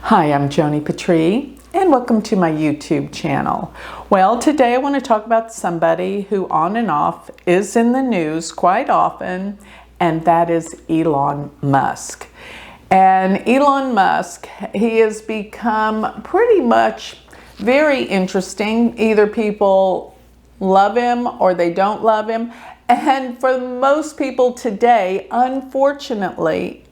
Hi, I'm Joni Patry, and welcome to my YouTube channel. Well, today I want to talk about somebody who on and off is in the news quite often, and that is Elon Musk. And Elon Musk, he has become pretty much very interesting. Either people love him or they don't love him. And for most people today, unfortunately,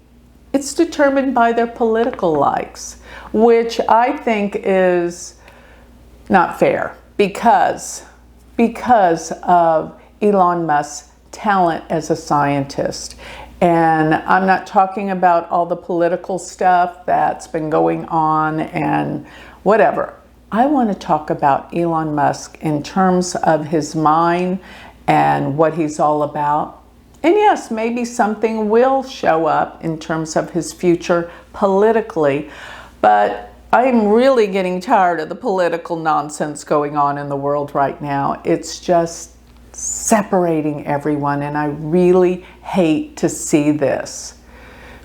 it's determined by their political likes, which I think is not fair because of Elon Musk's talent as a scientist. And I'm not talking about all the political stuff that's been going on and whatever. I want to talk about Elon Musk in terms of his mind and what he's all about. And yes, maybe something will show up in terms of his future politically, but I'm really getting tired of the political nonsense going on in the world right now. It's just separating everyone, and I really hate to see this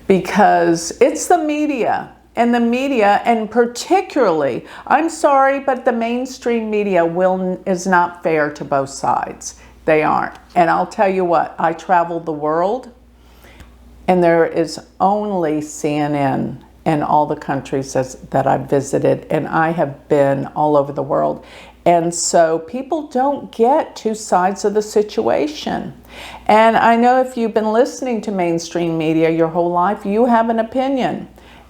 because it's the media. And the media, and particularly, I'm sorry, but the mainstream media is not fair to both sides. They aren't. And I'll tell you what, I traveled the world, and there is only CNN in all the countries that I've visited, and I have been all over the world. And so people don't get two sides of the situation. And I know if you've been listening to mainstream media your whole life, you have an opinion.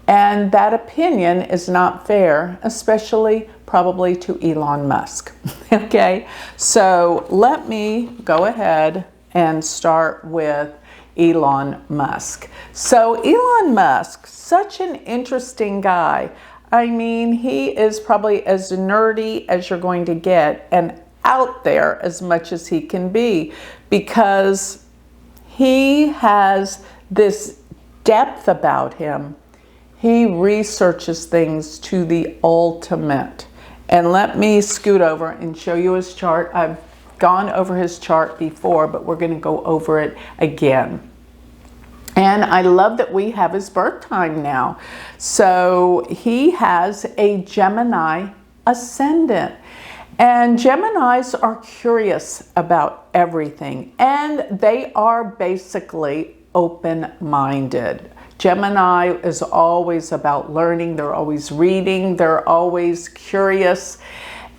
And that opinion is not fair, especially probably to Elon Musk. Okay, so let me go ahead and start with Elon Musk. So Elon Musk, such an interesting guy. I mean, he is probably as nerdy as you're going to get and out there as much as he can be because he has this depth about him. He researches things to the ultimate. And let me scoot over and show you his chart. I've gone over his chart before, but we're going to go over it again. And I love that we have his birth time now. So he has a Gemini ascendant. And Geminis are curious about everything. And they are basically open-minded. Gemini is always about learning. They're always reading. They're always curious.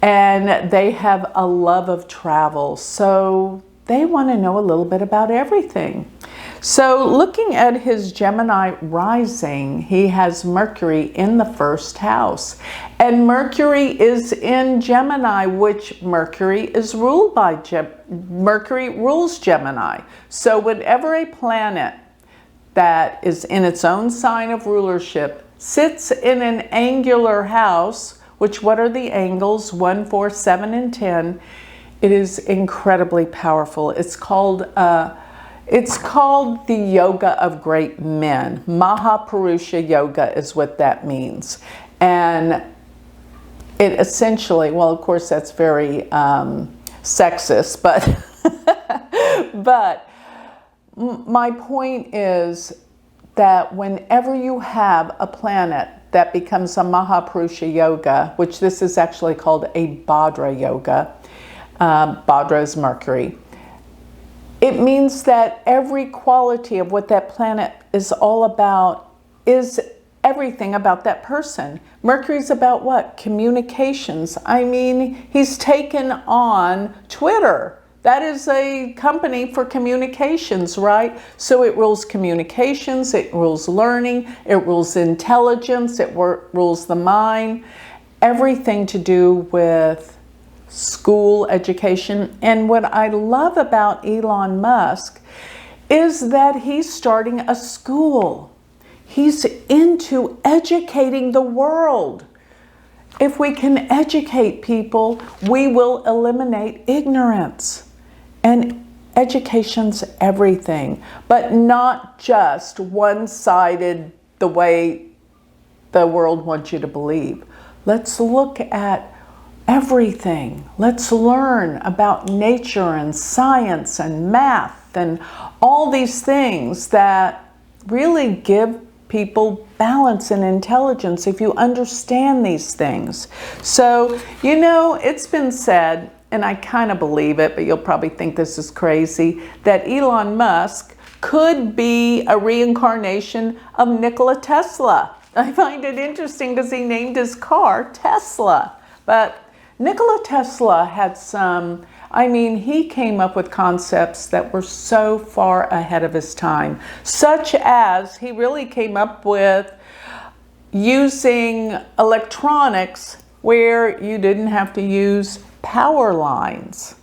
And they have a love of travel. So they want to know a little bit about everything. So looking at his Gemini rising, he has Mercury in the first house. And Mercury is in Gemini, which Mercury is ruled by Mercury rules Gemini. So whenever a planet that is in its own sign of rulership sits in an angular house, which what are the angles? 1, 4, 7, and 10. It is incredibly powerful. It's called the yoga of great men. Mahapurusha yoga is what that means. And it essentially, well, of course, that's very sexist, but my point is that whenever you have a planet that becomes a Mahapurusha yoga, which this is actually called a Bhadra yoga, Bhadra is Mercury, it means that every quality of what that planet is all about is everything about that person. Mercury's about what? Communications. I mean, he's taken on Twitter. That is a company for communications, right? So it rules communications, it rules learning, it rules intelligence, it rules the mind, everything to do with school education. And what I love about Elon Musk is that he's starting a school. He's into educating the world. If we can educate people, we will eliminate ignorance. And education's everything, but not just one-sided the way the world wants you to believe. Let's look at everything. Let's learn about nature and science and math and all these things that really give people balance and intelligence if you understand these things. So, you know, it's been said, and I kind of believe it, but you'll probably think this is crazy, that Elon Musk could be a reincarnation of Nikola Tesla. I find it interesting because he named his car Tesla. But Nikola Tesla had he came up with concepts that were so far ahead of his time, such as he really came up with using electronics where you didn't have to use power lines.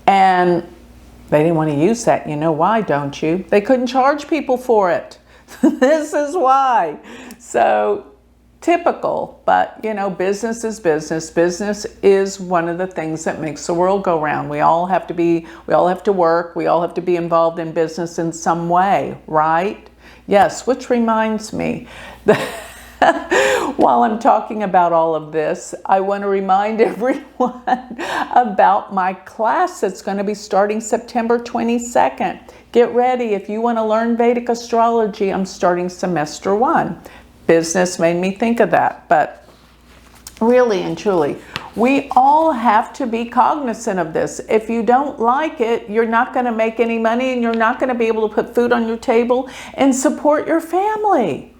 And they didn't want to use that. You know why, don't you? They couldn't charge people for it. This is why. So typical, but you know, business is business. Business is one of the things that makes the world go round. We all have to work, we all have to be involved in business in some way, right? Yes, which reminds me that while I'm talking about all of this, I want to remind everyone about my class that's going to be starting September 22nd. Get ready. If you want to learn Vedic astrology, I'm starting semester 1. Business made me think of that, but really and truly, we all have to be cognizant of this. If you don't like it, you're not going to make any money and you're not going to be able to put food on your table and support your family.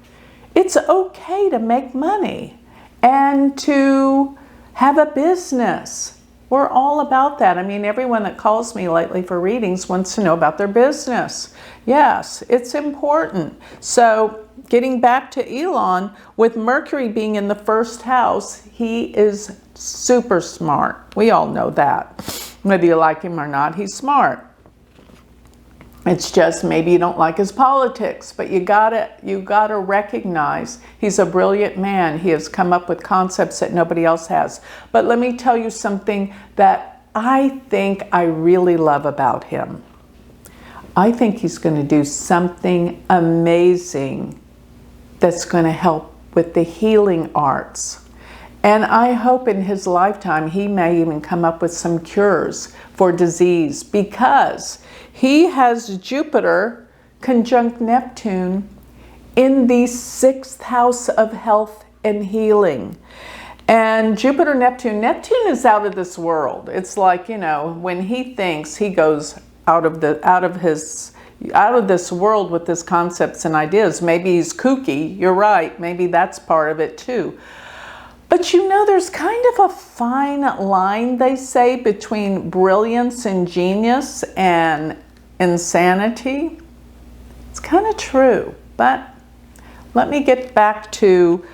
It's okay to make money and to have a business. We're all about that. I mean, everyone that calls me lately for readings wants to know about their business. Yes, it's important. So, getting back to Elon, with Mercury being in the first house, he is super smart. We all know that. Whether you like him or not, he's smart. It's just maybe you don't like his politics, but you gotta recognize he's a brilliant man. He has come up with concepts that nobody else has. But let me tell you something that I think I really love about him. I think he's going to do something amazing that's going to help with the healing arts. And I hope in his lifetime he may even come up with some cures for disease, because he has Jupiter conjunct Neptune in the 6th house of health and healing. And Jupiter, Neptune is out of this world. It's like, you know, when he thinks, he goes out of this world with his concepts and ideas. Maybe he's kooky, you're right, maybe that's part of it too. But you know, there's kind of a fine line, they say, between brilliance and genius and insanity. It's kind of true, but let me get back to,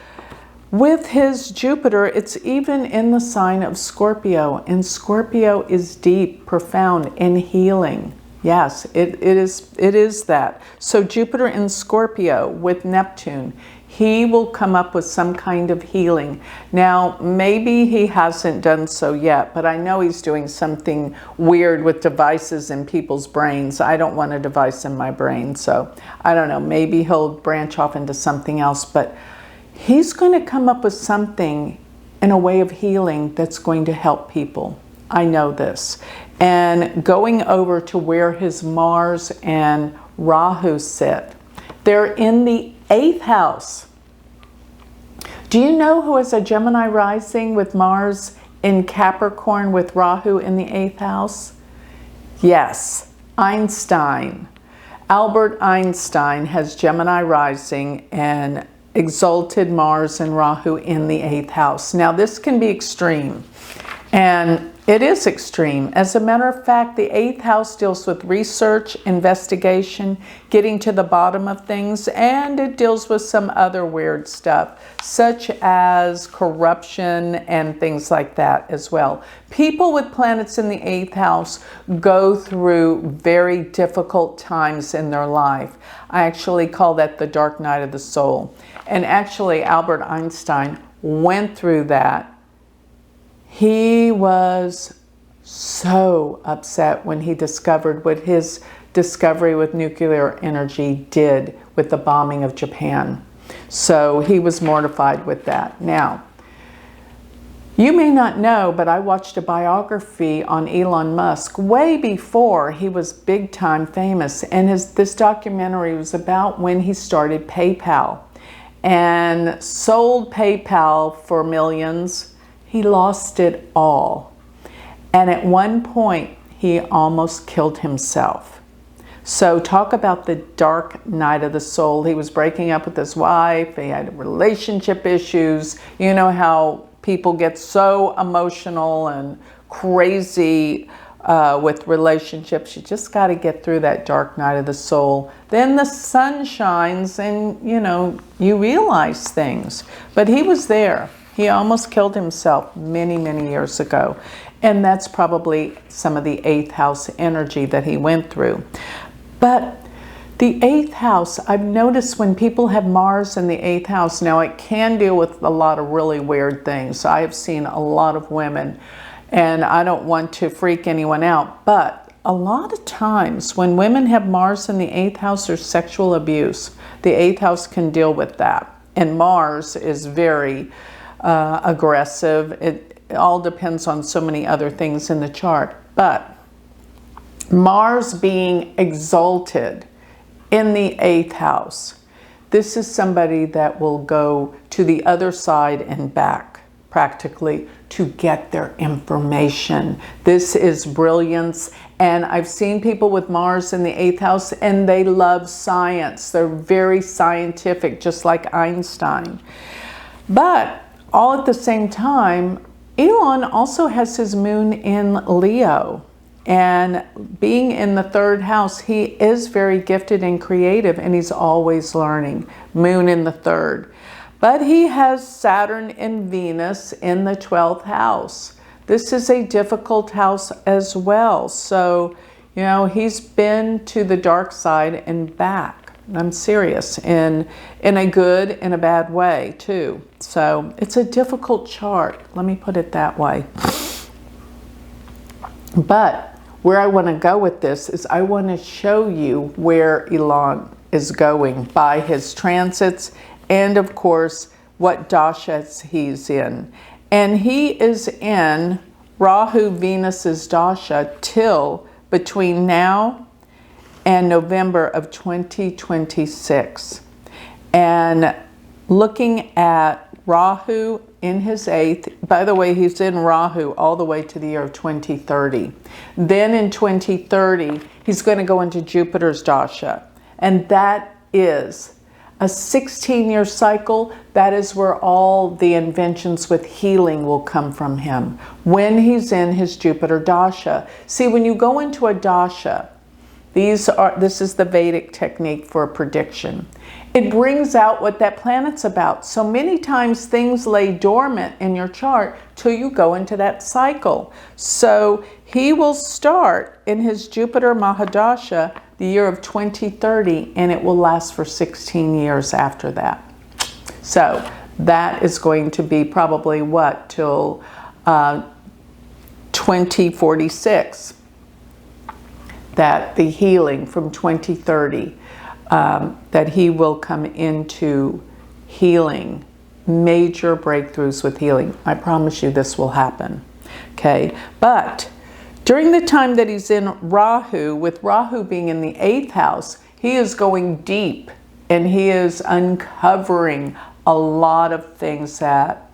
with his Jupiter, it's even in the sign of Scorpio, and Scorpio is deep, profound, and healing. Yes, it is that. So Jupiter in Scorpio with Neptune, he will come up with some kind of healing. Now, maybe he hasn't done so yet, but I know he's doing something weird with devices in people's brains. I don't want a device in my brain, so I don't know. Maybe he'll branch off into something else, but he's going to come up with something in a way of healing that's going to help people. I know this. And going over to where his Mars and Rahu sit, they're in the 8th house. Do you know who is a Gemini rising with Mars in Capricorn with Rahu in the 8th house? Yes, Einstein. Albert Einstein has Gemini rising and exalted Mars and Rahu in the 8th house. Now this can be extreme, and it is extreme. As a matter of fact, the 8th house deals with research, investigation, getting to the bottom of things, and it deals with some other weird stuff, such as corruption and things like that as well. People with planets in the 8th house go through very difficult times in their life. I actually call that the dark night of the soul. And actually, Albert Einstein went through that. He was so upset when he discovered what his discovery with nuclear energy did with the bombing of Japan. So he was mortified with that. Now, You may not know, but I watched a biography on Elon Musk way before he was big time famous. And this documentary was about when he started PayPal and sold PayPal for millions. He lost it all. And at one point, he almost killed himself. So talk about the dark night of the soul. He was breaking up with his wife. He had relationship issues. You know how people get so emotional and crazy with relationships. You just got to get through that dark night of the soul. Then the sun shines and, you know, you realize things. But he was there. He almost killed himself many, many years ago. And that's probably some of the 8th house energy that he went through. But the 8th house, I've noticed when people have Mars in the 8th house, now it can deal with a lot of really weird things. I have seen a lot of women, and I don't want to freak anyone out, but a lot of times when women have Mars in the 8th house, there's sexual abuse. The 8th house can deal with that. And Mars is very aggressive. It all depends on so many other things in the chart. But Mars being exalted in the 8th house, this is somebody that will go to the other side and back, practically, to get their information. This is brilliance. And I've seen people with Mars in the 8th house, and they love science. They're very scientific, just like Einstein. But all at the same time, Elon also has his moon in Leo. And being in the 3rd house, he is very gifted and creative, and he's always learning. Moon in the 3rd. But he has Saturn and Venus in the 12th house. This is a difficult house as well. So, you know, he's been to the dark side and back. I'm serious, in a good and a bad way too. So it's a difficult chart. Let me put it that way. But where I want to go with this is I want to show you where Elon is going by his transits and, of course, what dashas he's in. And he is in Rahu Venus's dasha till between now and November of 2026. And looking at Rahu in his 8th, by the way, he's in Rahu all the way to the year of 2030. Then in 2030, he's going to go into Jupiter's dasha. And that is a 16-year cycle. That is where all the inventions with healing will come from him, when he's in his Jupiter dasha. See, when you go into a dasha, this is the Vedic technique for a prediction. It brings out what that planet's about. So many times things lay dormant in your chart till you go into that cycle. So he will start in his Jupiter Mahadasha the year of 2030, and it will last for 16 years after that. So that is going to be probably what, till 2046. That the healing from 2030, that he will come into healing, major breakthroughs with healing. I promise you this will happen. Okay, but during the time that he's in Rahu, with Rahu being in the 8th house, he is going deep and he is uncovering a lot of things that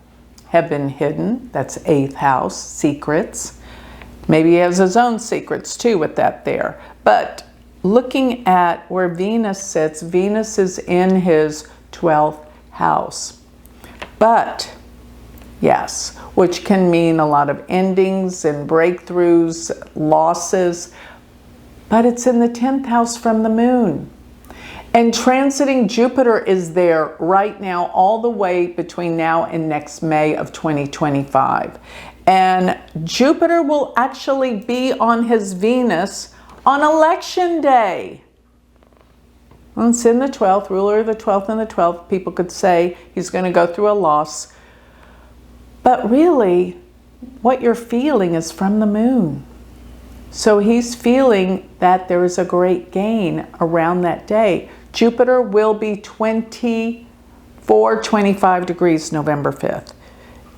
have been hidden. That's 8th house, secrets. Maybe he has his own secrets too with that there. But looking at where Venus sits, Venus is in his 12th house. But, yes, which can mean a lot of endings and breakthroughs, losses. But it's in the 10th house from the moon. And transiting Jupiter is there right now, all the way between now and next May of 2025. And Jupiter will actually be on his Venus on election day. Well, it's in the 12th, ruler of the 12th and the 12th. People could say he's going to go through a loss. But really, what you're feeling is from the moon. So he's feeling that there is a great gain around that day. Jupiter will be 25 degrees November 5th.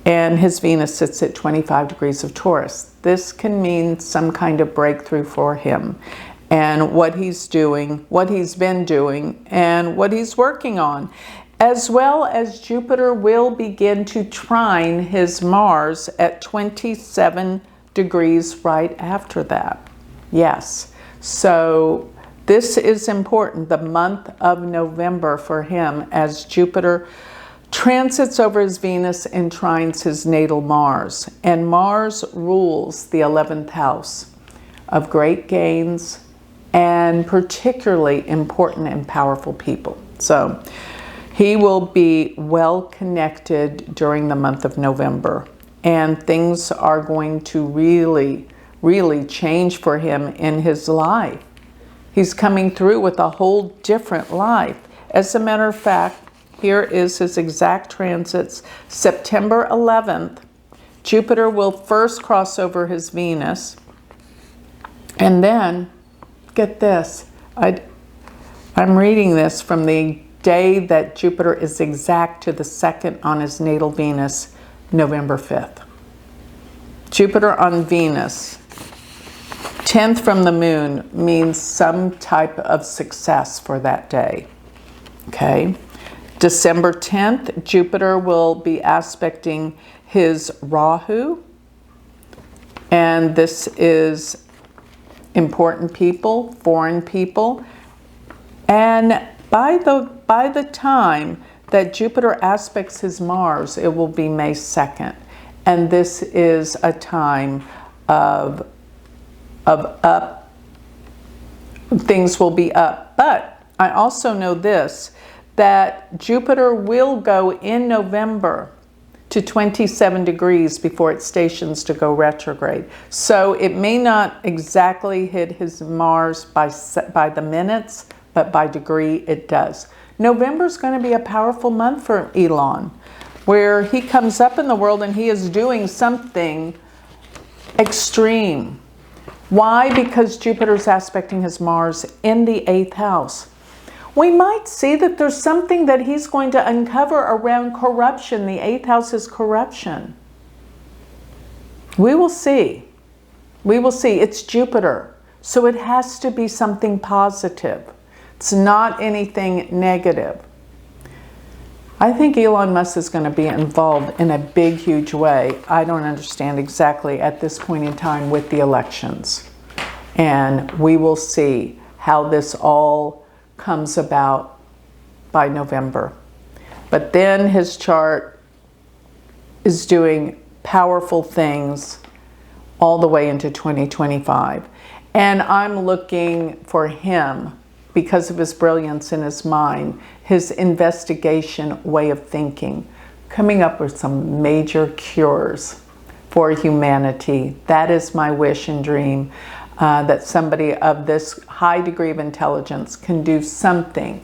And his Venus sits at 25 degrees of Taurus. This can mean some kind of breakthrough for him, and what he's doing, what he's been doing, and what he's working on. As well as Jupiter will begin to trine his Mars at 27 degrees right after that. Yes, so this is important, the month of November for him, as Jupiter transits over his Venus and trines his natal Mars. And Mars rules the 11th house of great gains and particularly important and powerful people. So he will be well connected during the month of November, and things are going to really change for him in his life. He's coming through with a whole different life. As a matter of fact, here is his exact transits. September 11th, Jupiter will first cross over his Venus. And then, get this, I'm reading this from the day that Jupiter is exact to the second on his natal Venus, November 5th. Jupiter on Venus, 10th from the moon, means some type of success for that day. Okay? December 10th, Jupiter will be aspecting his Rahu, and this is important people, foreign people. And by the time that Jupiter aspects his Mars, it will be May 2nd, and this is a time of up. Things will be up. But I also know this, that Jupiter will go in November to 27 degrees before it stations to go retrograde. So it may not exactly hit his Mars by the minutes, but by degree it does. November is going to be a powerful month for Elon, where he comes up in the world and he is doing something extreme. Why? Because Jupiter's aspecting his Mars in the 8th house. We might see that there's something that he's going to uncover around corruption. The 8th house is corruption. We will see. We will see. It's Jupiter. So it has to be something positive. It's not anything negative. I think Elon Musk is going to be involved in a big, huge way. I don't understand exactly at this point in time with the elections. And we will see how this all comes about by November. But then his chart is doing powerful things all the way into 2025. And I'm looking for him, because of his brilliance in his mind, his investigation way of thinking, coming up with some major cures for humanity. That is my wish and dream, that somebody of this high degree of intelligence can do something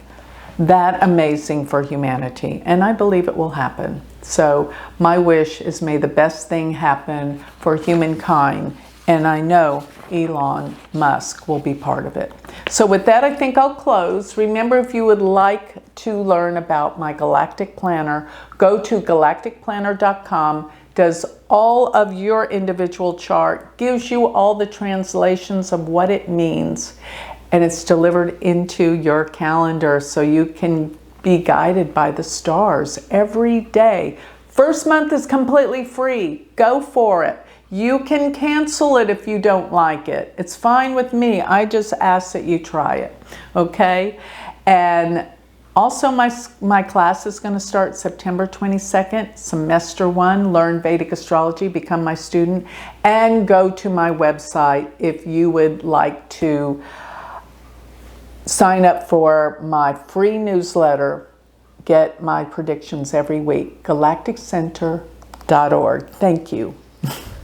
that amazing for humanity. And I believe it will happen. So my wish is, may the best thing happen for humankind. And I know Elon Musk will be part of it. So with that, I think I'll close. Remember, if you would like to learn about my Galactic Planner, go to galacticplanner.com. Does all of your individual chart, gives you all the translations of what it means, and it's delivered into your calendar so you can be guided by the stars every day. First month is completely free. Go for it. You can cancel it if you don't like it. It's fine with me. I just ask that you try it, okay? And also my class is going to start September 22nd, semester 1, learn Vedic astrology, become my student, and go to my website if you would like to sign up for my free newsletter, get my predictions every week, galacticcenter.org. Thank you.